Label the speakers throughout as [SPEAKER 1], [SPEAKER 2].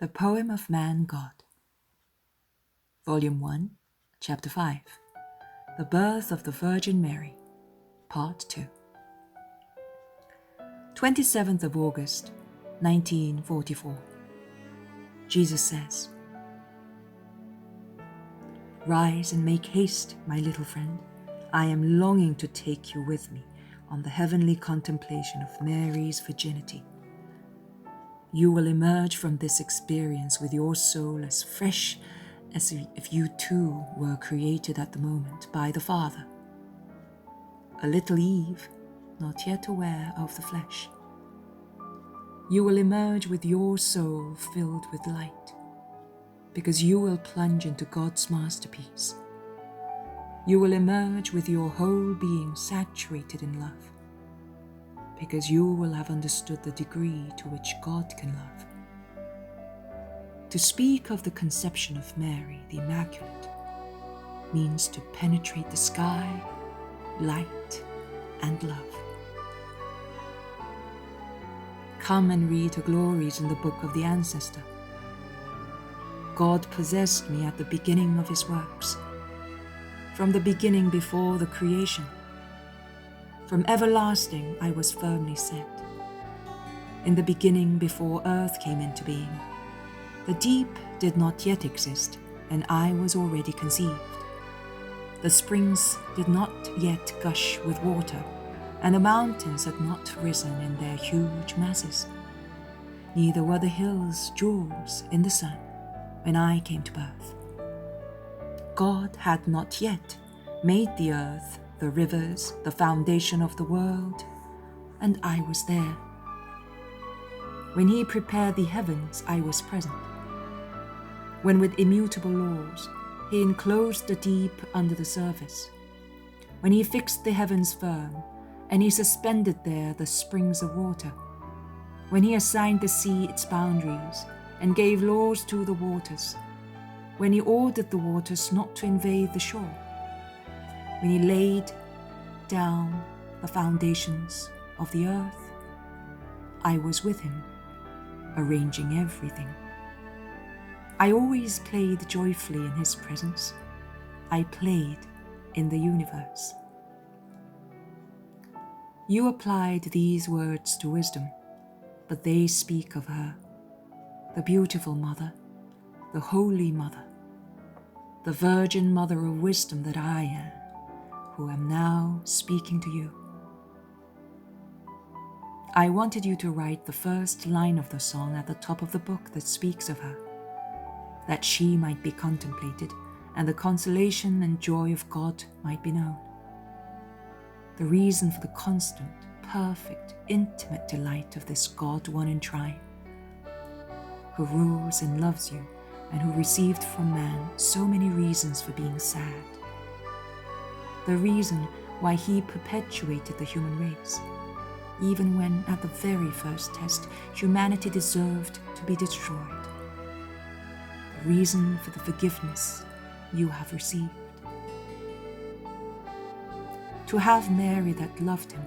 [SPEAKER 1] The Poem of Man God. Volume 1, Chapter 5. The Birth of the Virgin Mary, Part 2. 27th of August, 1944. Jesus says, "Rise and make haste, my little friend. I am longing to take you with me on the heavenly contemplation of Mary's virginity. You will emerge from this experience with your soul as fresh as if you too were created at the moment by the Father. A little Eve, not yet aware of the flesh. You will emerge with your soul filled with light, because you will plunge into God's masterpiece. You will emerge with your whole being saturated in love, because you will have understood the degree to which God can love. To speak of the conception of Mary, the Immaculate, means to penetrate the sky, light, and love. Come and read her glories in the book of the Ancestor. God possessed me at the beginning of his works, from the beginning before the creation. From everlasting I was firmly set. In the beginning before earth came into being, the deep did not yet exist, and I was already conceived. The springs did not yet gush with water, and the mountains had not risen in their huge masses. Neither were the hills jewels in the sun when I came to birth. God had not yet made the earth, the rivers, the foundation of the world, and I was there. When he prepared the heavens, I was present. When with immutable laws he enclosed the deep under the surface. When he fixed the heavens firm, and he suspended there the springs of water. When he assigned the sea its boundaries, and gave laws to the waters. When he ordered the waters not to invade the shore. When he laid down the foundations of the earth, I was with him, arranging everything. I always played joyfully in his presence. I played in the universe." You applied these words to wisdom, but they speak of her, the beautiful mother, the holy mother, the virgin mother of wisdom that I am, who am now speaking to you. I wanted you to write the first line of the song at the top of the book that speaks of her, that she might be contemplated and the consolation and joy of God might be known. The reason for the constant, perfect, intimate delight of this God one in trine, who rules and loves you and who received from man so many reasons for being sad. The reason why he perpetuated the human race, even when at the very first test humanity deserved to be destroyed. The reason for the forgiveness you have received. To have Mary that loved him,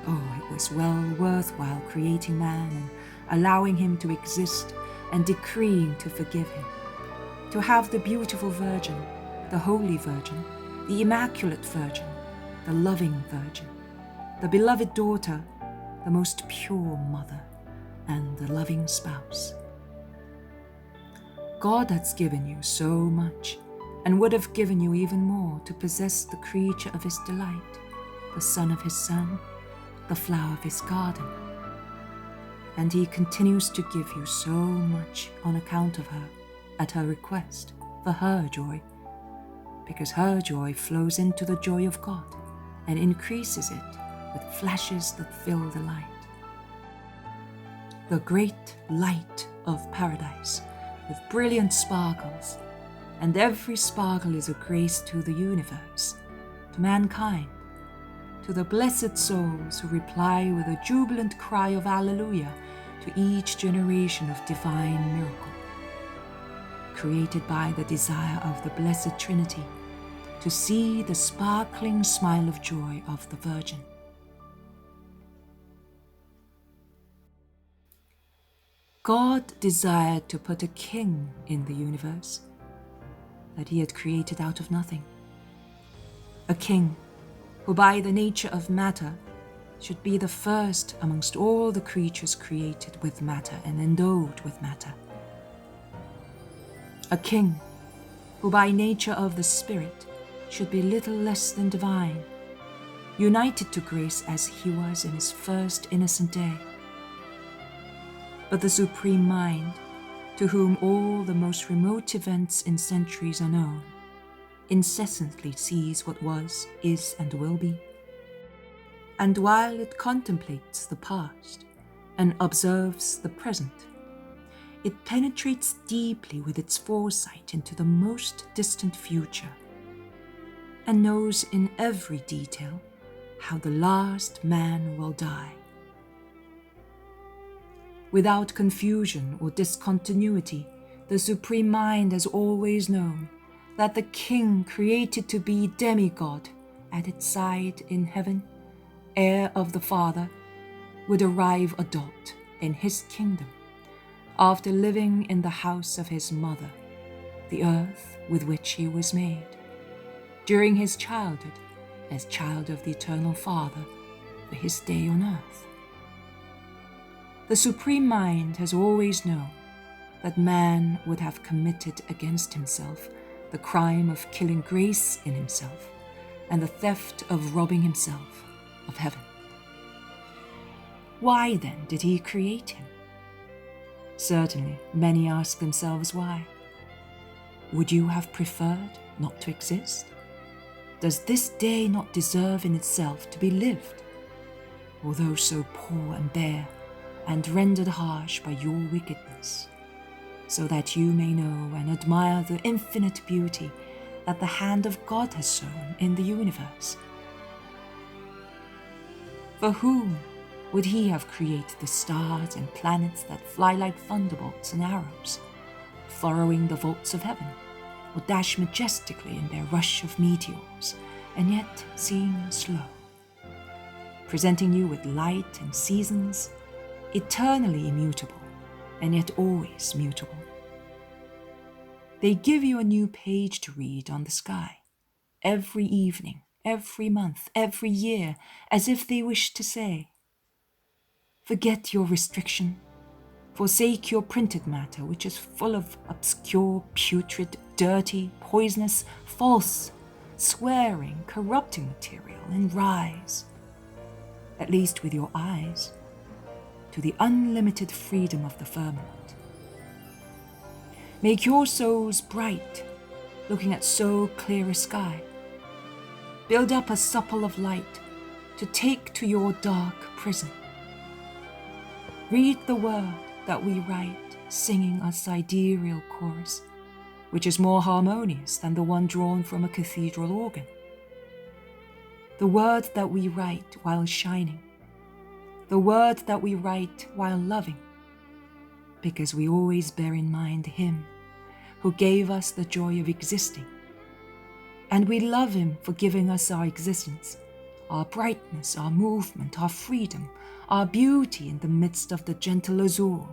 [SPEAKER 1] oh, it was well worthwhile creating man and allowing him to exist and decreeing to forgive him. To have the beautiful Virgin, the Holy Virgin, the Immaculate Virgin, the loving Virgin, the beloved daughter, the most pure mother, and the loving spouse. God has given you so much, and would have given you even more to possess the creature of his delight, the son of his son, the flower of his garden. And he continues to give you so much on account of her, at her request, for her joy, because her joy flows into the joy of God and increases it with flashes that fill the light. The great light of paradise with brilliant sparkles, and every sparkle is a grace to the universe, to mankind, to the blessed souls who reply with a jubilant cry of Alleluia to each generation of divine miracle, created by the desire of the Blessed Trinity to see the sparkling smile of joy of the Virgin. God desired to put a king in the universe that he had created out of nothing. A king who by the nature of matter should be the first amongst all the creatures created with matter and endowed with matter. A king who by nature of the Spirit should be little less than divine, united to grace as he was in his first innocent day. But the Supreme Mind, to whom all the most remote events in centuries are known, incessantly sees what was, is, and will be. And while it contemplates the past and observes the present, it penetrates deeply with its foresight into the most distant future, and knows in every detail how the last man will die. Without confusion or discontinuity, the Supreme Mind has always known that the King created to be demigod at its side in heaven, heir of the Father, would arrive adult in his kingdom after living in the house of his mother, the earth with which he was made, during his childhood as child of the eternal Father for his day on earth. The Supreme Mind has always known that man would have committed against himself the crime of killing grace in himself and the theft of robbing himself of heaven. Why then did he create him? Certainly, many ask themselves why. Would you have preferred not to exist? Does this day not deserve in itself to be lived, although so poor and bare, and rendered harsh by your wickedness, so that you may know and admire the infinite beauty that the hand of God has sown in the universe? For whom would he have created the stars and planets that fly like thunderbolts and arrows, furrowing the vaults of heaven, or dash majestically in their rush of meteors, and yet seem slow, presenting you with light and seasons, eternally immutable, and yet always mutable? They give you a new page to read on the sky, every evening, every month, every year, as if they wish to say, forget your restriction, forsake your printed matter, which is full of obscure, putrid, dirty, poisonous, false, swearing, corrupting material, and rise, at least with your eyes, to the unlimited freedom of the firmament. Make your souls bright, looking at so clear a sky. Build up a supple of light to take to your dark prison. Read the word that we write, singing a sidereal chorus, which is more harmonious than the one drawn from a cathedral organ. The word that we write while shining, the word that we write while loving, because we always bear in mind him who gave us the joy of existing, and we love him for giving us our existence, our brightness, our movement, our freedom, our beauty in the midst of the gentle azure,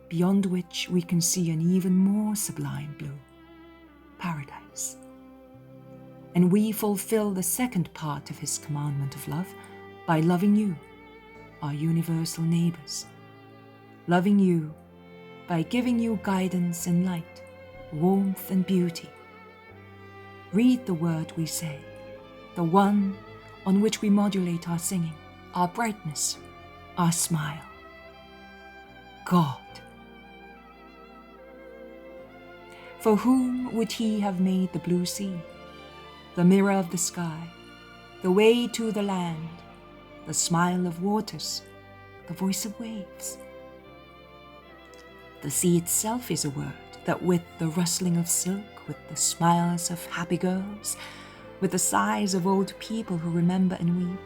[SPEAKER 1] beyond which we can see an even more sublime blue, paradise. And we fulfill the second part of his commandment of love by loving you, our universal neighbors, loving you by giving you guidance and light, warmth and beauty. Read the word we say, the one on which we modulate our singing, our brightness, our smile. God. For whom would he have made the blue sea, the mirror of the sky, the way to the land, the smile of waters, the voice of waves? The sea itself is a word that with the rustling of silk, with the smiles of happy girls, with the sighs of old people who remember and weep,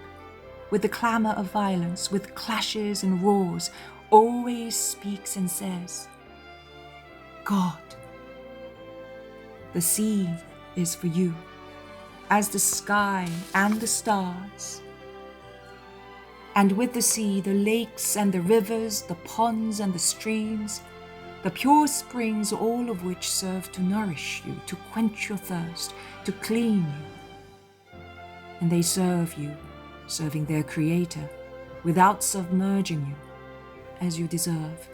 [SPEAKER 1] with the clamour of violence, with clashes and roars, always speaks and says, God. The sea is for you, as the sky and the stars. and with the sea, the lakes and the rivers, the ponds and the streams, the pure springs, all of which serve to nourish you, to quench your thirst, to clean you. And they serve you, serving their Creator, without submerging you, as you deserve.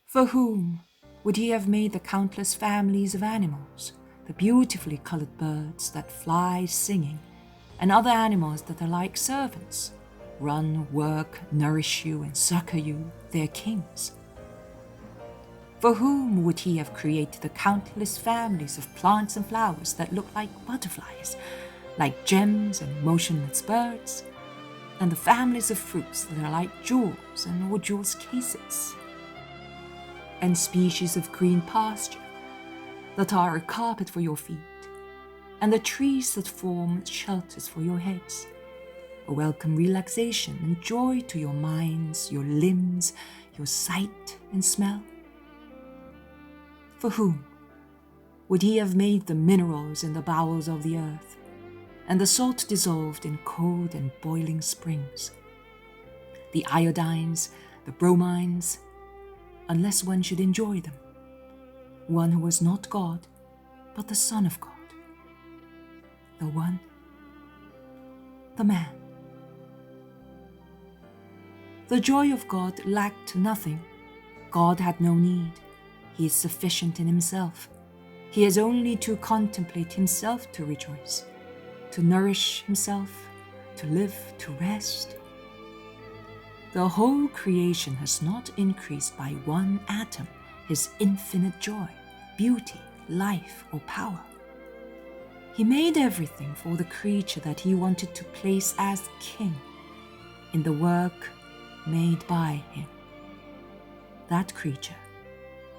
[SPEAKER 1] For whom would he have made the countless families of animals, the beautifully colored birds that fly singing, and other animals that are like servants, run, work, nourish you, and succor you, their kings? For whom would he have created the countless families of plants and flowers that look like butterflies, like gems and motionless birds, and the families of fruits that are like jewels and or jewels' cases, and species of green pasture that are a carpet for your feet, and the trees that form shelters for your heads, a welcome relaxation and joy to your minds, your limbs, your sight and smell? For whom would he have made the minerals in the bowels of the earth, and the salt dissolved in cold and boiling springs, the iodines, the bromines, unless one should enjoy them, one who was not God, but the Son of God, the one, the man? The joy of God lacked nothing. God had no need. He is sufficient in himself. He has only to contemplate himself to rejoice, to nourish himself, to live, to rest. The whole creation has not increased by one atom his infinite joy, beauty, life, or power. He made everything for the creature that he wanted to place as king in the work made by him. That creature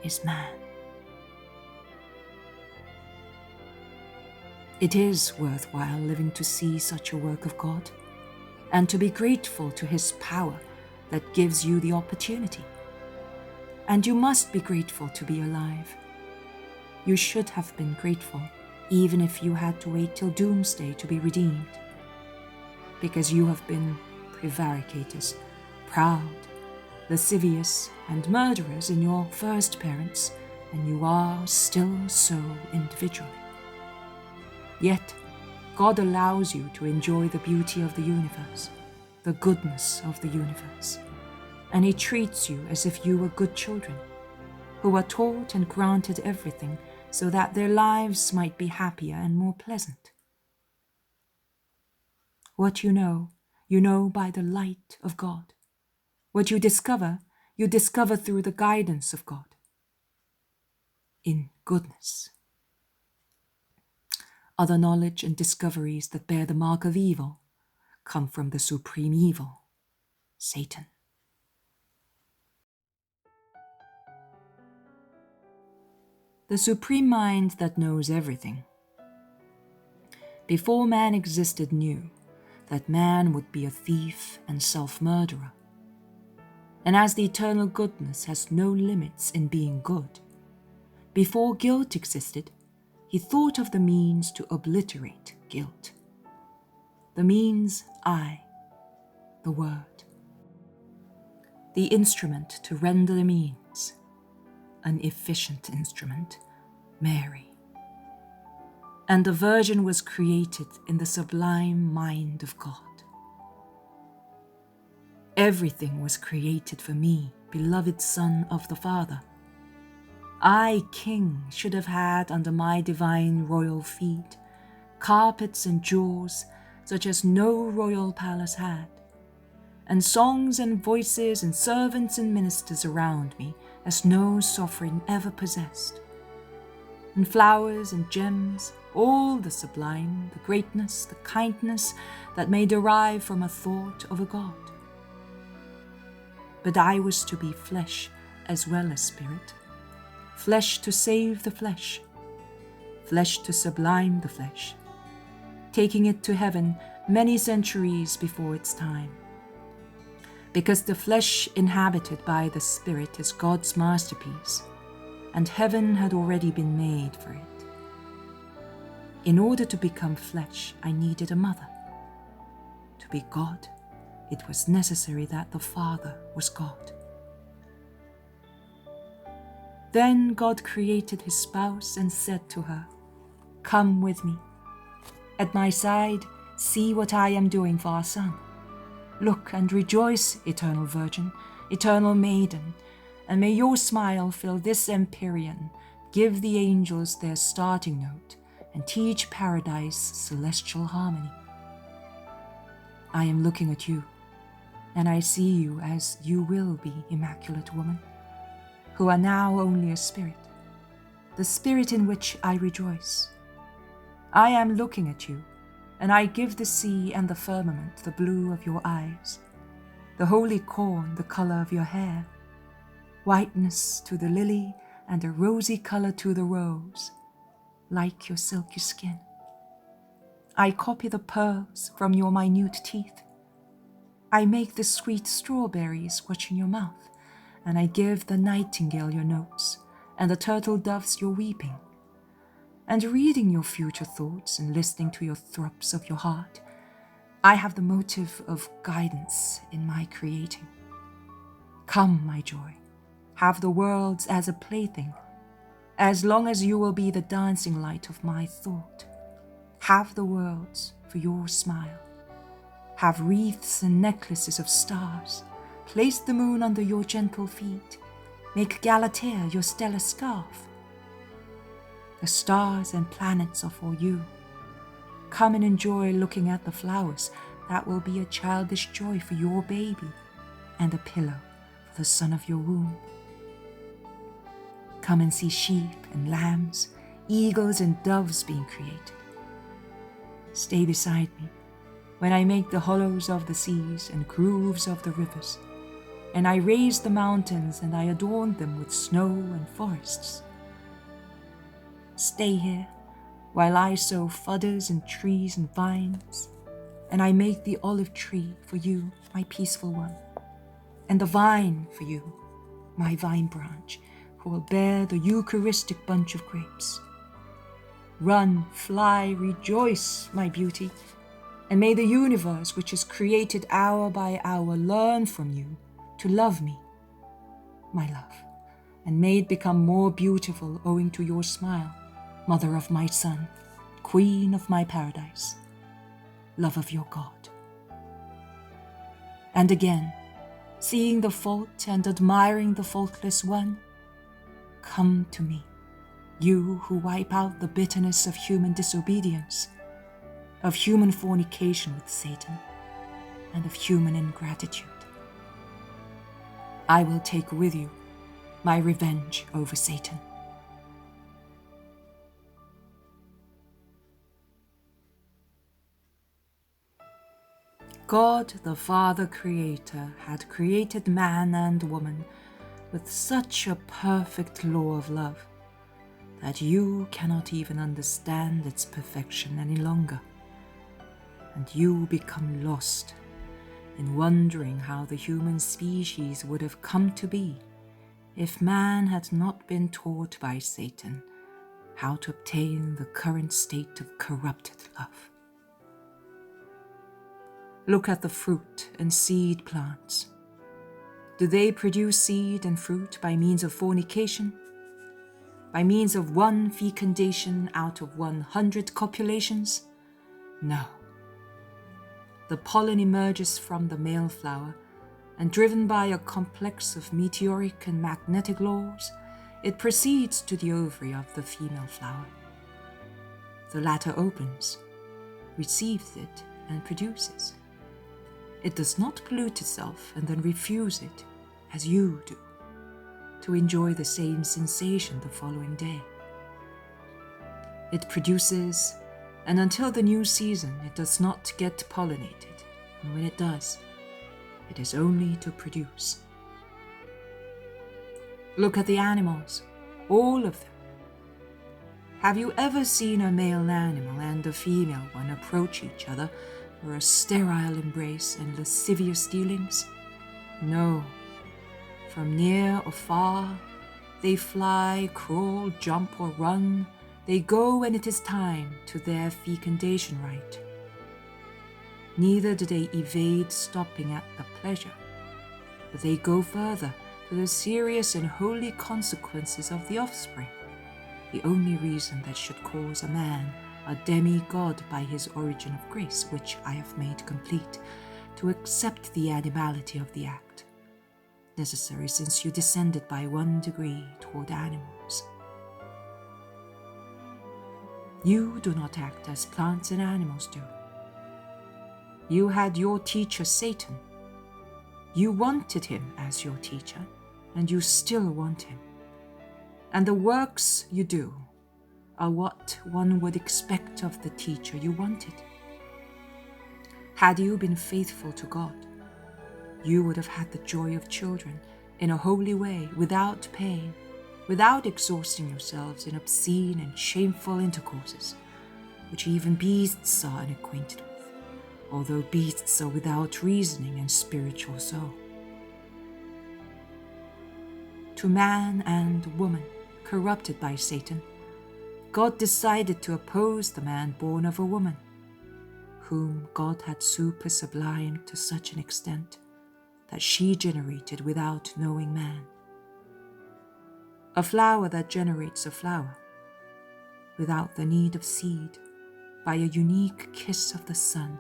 [SPEAKER 1] is man. It is worthwhile living to see such a work of God, and to be grateful to his power that gives you the opportunity. And you must be grateful to be alive. You should have been grateful, even if you had to wait till doomsday to be redeemed, because you have been prevaricators, proud, lascivious, and murderers in your first parents, and you are still so individually. Yet, God allows you to enjoy the beauty of the universe, the goodness of the universe, and he treats you as if you were good children, who are taught and granted everything so that their lives might be happier and more pleasant. What you know by the light of God. What you discover through the guidance of God, in goodness. Other knowledge and discoveries that bear the mark of evil come from the supreme evil, Satan. The supreme mind that knows everything, before man existed, knew that man would be a thief and self-murderer. And as the eternal goodness has no limits in being good, before guilt existed, he thought of the means to obliterate guilt. The means, I, the Word. The instrument to render the means, an efficient instrument, Mary. And the Virgin was created in the sublime mind of God. Everything was created for me, beloved Son of the Father. I, King, should have had under my divine royal feet carpets and jewels such as no royal palace had, and songs and voices and servants and ministers around me as no sovereign ever possessed, and flowers and gems, all the sublime, the greatness, the kindness that may derive from a thought of a God. But I was to be flesh as well as spirit, flesh to save the flesh, flesh to sublime the flesh, taking it to heaven many centuries before its time. Because the flesh inhabited by the Spirit is God's masterpiece, and heaven had already been made for it. In order to become flesh, I needed a mother. To be God, it was necessary that the Father was God. Then God created his spouse and said to her, "Come with me. At my side, see what I am doing for our son. Look and rejoice, eternal virgin, eternal maiden, and may your smile fill this empyrean, give the angels their starting note, and teach paradise celestial harmony. I am looking at you, and I see you as you will be, immaculate woman, who are now only a spirit, the spirit in which I rejoice. I am looking at you, and I give the sea and the firmament the blue of your eyes, the holy corn the color of your hair, whiteness to the lily and a rosy color to the rose, like your silky skin. I copy the pearls from your minute teeth. I make the sweet strawberries watching your mouth, and I give the nightingale your notes, and the turtle doves your weeping. And reading your future thoughts and listening to your throbs of your heart, I have the motive of guidance in my creating. Come, my joy, have the worlds as a plaything, as long as you will be the dancing light of my thought. Have the worlds for your smile. Have wreaths and necklaces of stars. Place the moon under your gentle feet. Make Galatea your stellar scarf. The stars and planets are for you. Come and enjoy looking at the flowers. That will be a childish joy for your baby and a pillow for the son of your womb. Come and see sheep and lambs, eagles and doves being created. Stay beside me when I make the hollows of the seas and grooves of the rivers, and I raise the mountains and I adorn them with snow and forests. Stay here while I sow fudders and trees and vines, and I make the olive tree for you, my peaceful one, and the vine for you, my vine branch, who will bear the Eucharistic bunch of grapes. Run, fly, rejoice, my beauty, and may the universe, which is created hour by hour, learn from you to love me, my love, and may it become more beautiful owing to your smile, mother of my son, queen of my paradise, love of your God. And again, seeing the fault and admiring the faultless one, come to me, you who wipe out the bitterness of human disobedience, of human fornication with Satan, and of human ingratitude. I will take with you my revenge over Satan. God, the Father Creator, had created man and woman with such a perfect law of love that you cannot even understand its perfection any longer, and you become lost in wondering how the human species would have come to be if man had not been taught by Satan how to obtain the current state of corrupted love. Look at the fruit and seed plants. Do they produce seed and fruit by means of fornication? By means of one fecundation out of 100 copulations? No. The pollen emerges from the male flower, and driven by a complex of meteoric and magnetic laws, it proceeds to the ovary of the female flower. The latter opens, receives it, and produces. It does not pollute itself and then refuse it, as you do, to enjoy the same sensation the following day. It produces, and until the new season it does not get pollinated, and when it does, it is only to produce. Look at the animals, all of them. Have you ever seen a male animal and a female one approach each other for a sterile embrace and lascivious dealings? No. From near or far, they fly, crawl, jump, or run. They go when it is time to their fecundation rite. Neither do they evade stopping at the pleasure, but they go further to the serious and holy consequences of the offspring, the only reason that should cause a man a demigod by his origin of grace, which I have made complete, to accept the animality of the act, necessary since you descended by 1 degree toward animals. You do not act as plants and animals do. You had your teacher Satan. You wanted him as your teacher, and you still want him. And the works you do are what one would expect of the teacher you wanted. Had you been faithful to God, you would have had the joy of children in a holy way, without pain, without exhausting yourselves in obscene and shameful intercourses, which even beasts are unacquainted with, although beasts are without reasoning and spiritual soul. To man and woman, corrupted by Satan, God decided to oppose the man born of a woman, whom God had super sublimed to such an extent that she generated without knowing man. A flower that generates a flower, without the need of seed, by a unique kiss of the sun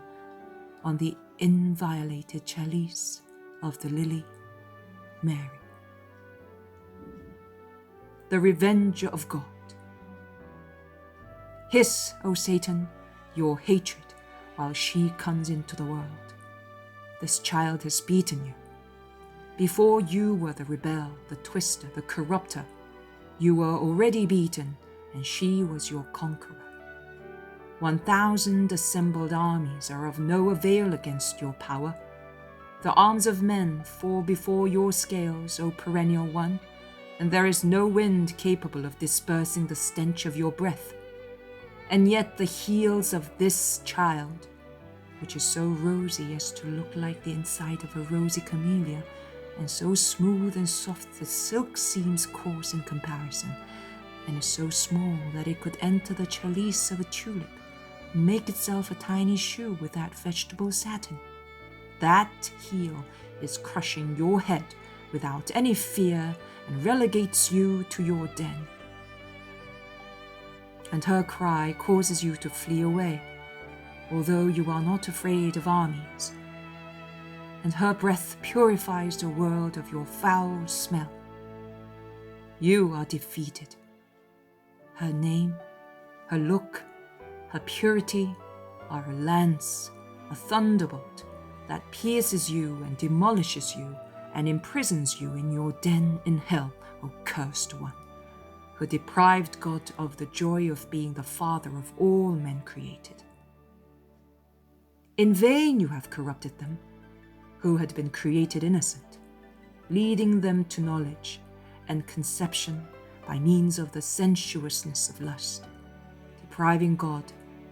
[SPEAKER 1] on the inviolated chalice of the lily, Mary. The revenger of God. Hiss, O Satan, your hatred while she comes into the world. This child has beaten you. Before you were the rebel, the twister, the corrupter, you were already beaten, and she was your conqueror. 1,000 assembled armies are of no avail against your power. The arms of men fall before your scales, O perennial one, and there is no wind capable of dispersing the stench of your breath. And yet the heels of this child, which is so rosy as to look like the inside of a rosy camellia, and so smooth and soft that silk seems coarse in comparison, and is so small that it could enter the chalice of a tulip, and make itself a tiny shoe without vegetable satin. That heel is crushing your head without any fear and relegates you to your den. And her cry causes you to flee away, although you are not afraid of armies. And her breath purifies the world of your foul smell. You are defeated. Her name, her look, her purity are a lance, a thunderbolt that pierces you and demolishes you and imprisons you in your den in hell, O cursed one, who deprived God of the joy of being the Father of all men created. In vain you have corrupted them, who had been created innocent, leading them to knowledge and conception by means of the sensuousness of lust, depriving God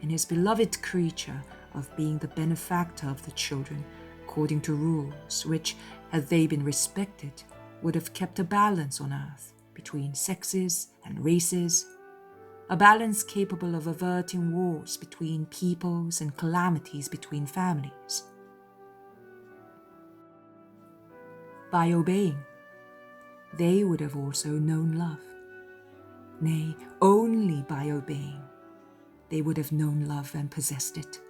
[SPEAKER 1] in his beloved creature of being the benefactor of the children according to rules which, had they been respected, would have kept a balance on earth between sexes and races, a balance capable of averting wars between peoples and calamities between families. By obeying, they would have also known love. Nay, only by obeying, they would have known love and possessed it.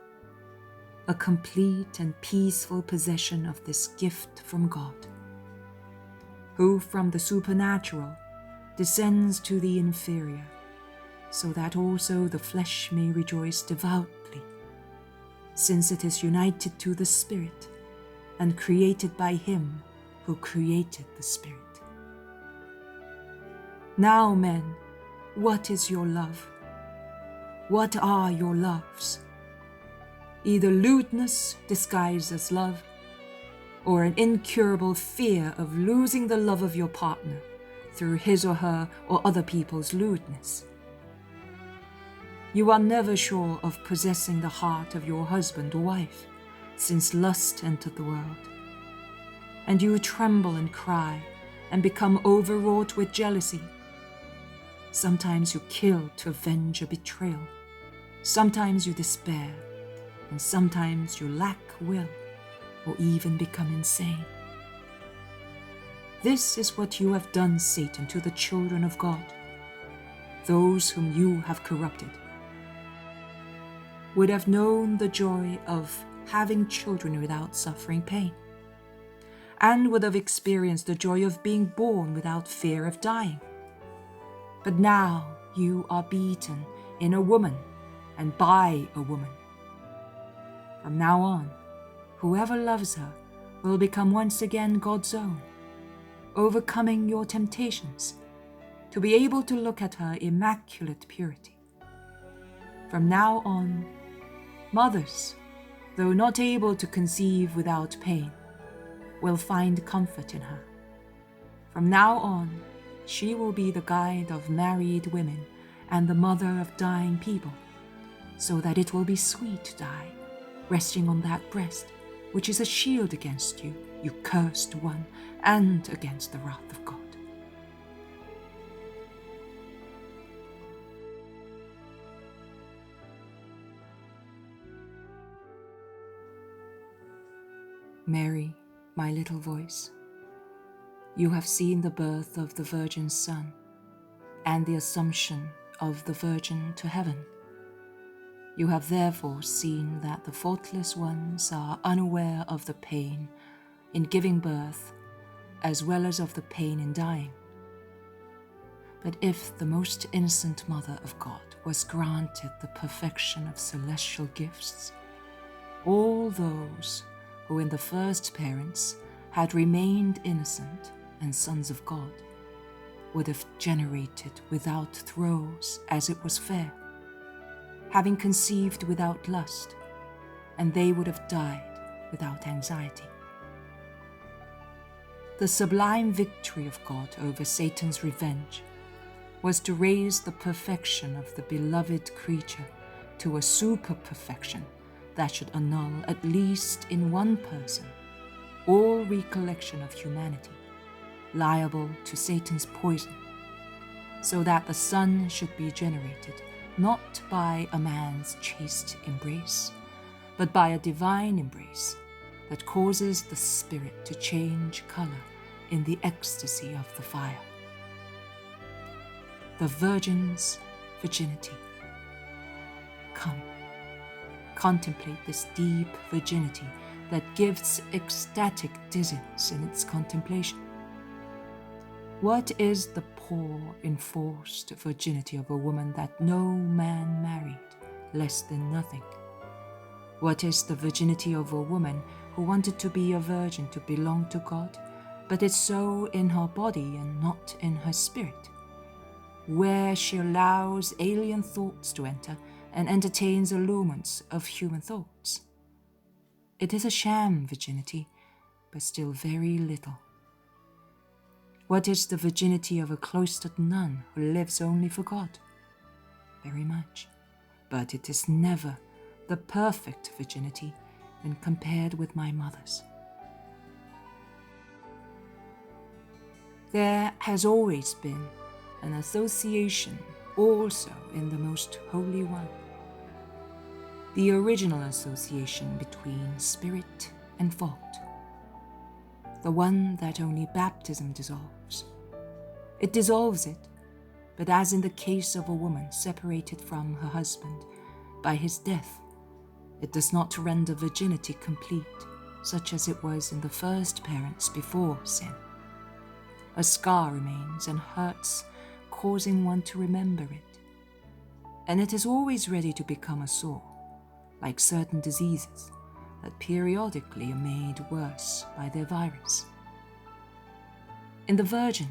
[SPEAKER 1] A complete and peaceful possession of this gift from God, who from the supernatural descends to the inferior, so that also the flesh may rejoice devoutly, since it is united to the Spirit and created by him who created the Spirit. Now, men, what is your love? What are your loves? Either lewdness disguised as love, or an incurable fear of losing the love of your partner through his or her or other people's lewdness. You are never sure of possessing the heart of your husband or wife, since lust entered the world. And you tremble and cry and become overwrought with jealousy, Sometimes you kill to avenge a betrayal. Sometimes you despair, and sometimes you lack will or even become insane. This is what you have done, Satan, to the children of God, those whom you have corrupted. Would have known the joy of having children without suffering pain, and would have experienced the joy of being born without fear of dying. But now you are beaten in a woman and by a woman. From now on, whoever loves her will become once again God's own, overcoming your temptations, to be able to look at her immaculate purity. From now on, mothers, though not able to conceive without pain, will find comfort in her. From now on, she will be the guide of married women and the mother of dying people, so that it will be sweet to die, resting on that breast, which is a shield against you, you cursed one, and against the wrath of God. Mary, my little voice, you have seen the birth of the Virgin Son and the Assumption of the Virgin to heaven. You have therefore seen that the faultless ones are unaware of the pain in giving birth as well as of the pain in dying. But if the most innocent Mother of God was granted the perfection of celestial gifts, all those who in the first parents had remained innocent and sons of God would have generated without throes as it was fair, having conceived without lust, and they would have died without anxiety. The sublime victory of God over Satan's revenge was to raise the perfection of the beloved creature to a super-perfection that should annul, at least in one person, all recollection of humanity, liable to Satan's poison, so that the Son should be generated not by a man's chaste embrace, but by a divine embrace that causes the spirit to change color in the ecstasy of the fire. The Virgin's virginity. Come, contemplate this deep virginity that gives ecstatic dizziness in its contemplation. What is the poor, enforced virginity of a woman that no man married less than nothing? What is the virginity of a woman who wanted to be a virgin to belong to God, but is so in her body and not in her spirit, where she allows alien thoughts to enter and entertains allurements of human thoughts? It is a sham virginity, but still very little. What is the virginity of a cloistered nun who lives only for God? Very much, but it is never the perfect virginity when compared with my mother's. There has always been an association also in the Most Holy One, the original association between spirit and thought, the one that only baptism dissolves. It dissolves it, but as in the case of a woman separated from her husband by his death, it does not render virginity complete, such as it was in the first parents before sin. A scar remains and hurts, causing one to remember it, and it is always ready to become a sore, like certain diseases that periodically are made worse by their virus. In the Virgin,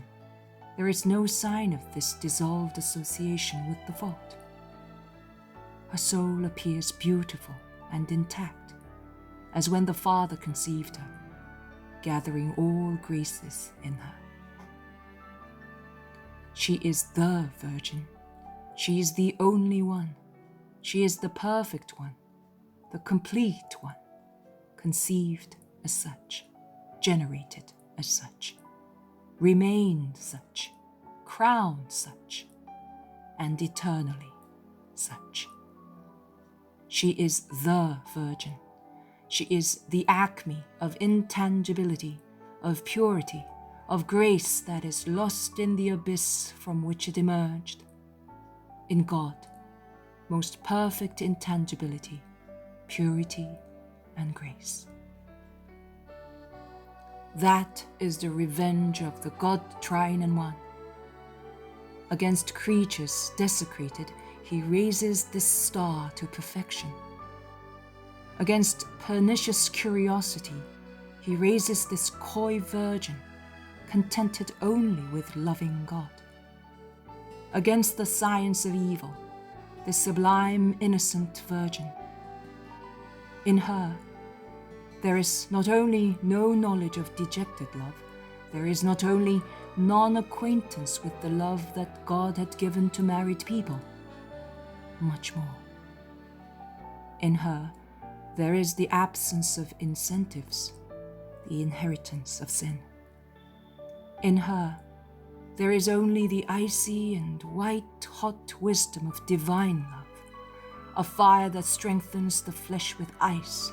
[SPEAKER 1] there is no sign of this dissolved association with the thought. Her soul appears beautiful and intact, as when the Father conceived her, gathering all graces in her. She is the Virgin. She is the only one. She is the perfect one, the complete one, conceived as such, generated as such, remained such, crowned such, and eternally such. She is the Virgin. She is the acme of intangibility, of purity, of grace that is lost in the abyss from which it emerged. In God, most perfect intangibility, purity, and grace. That is the revenge of the God Trine in One. Against creatures desecrated, he raises this star to perfection. Against pernicious curiosity, he raises this coy virgin, contented only with loving God. Against the science of evil, the sublime innocent virgin. In her, there is not only no knowledge of dejected love, there is not only non-acquaintance with the love that God had given to married people, much more. In her, there is the absence of incentives, the inheritance of sin. In her, there is only the icy and white-hot wisdom of divine love, a fire that strengthens the flesh with ice,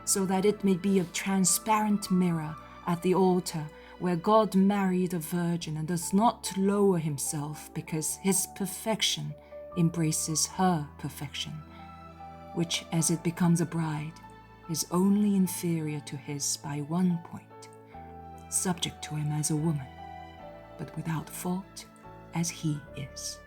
[SPEAKER 1] so that it may be a transparent mirror at the altar where God married a virgin and does not lower himself because his perfection embraces her perfection, which, as it becomes a bride, is only inferior to his by one point, subject to him as a woman, but without fault as he is.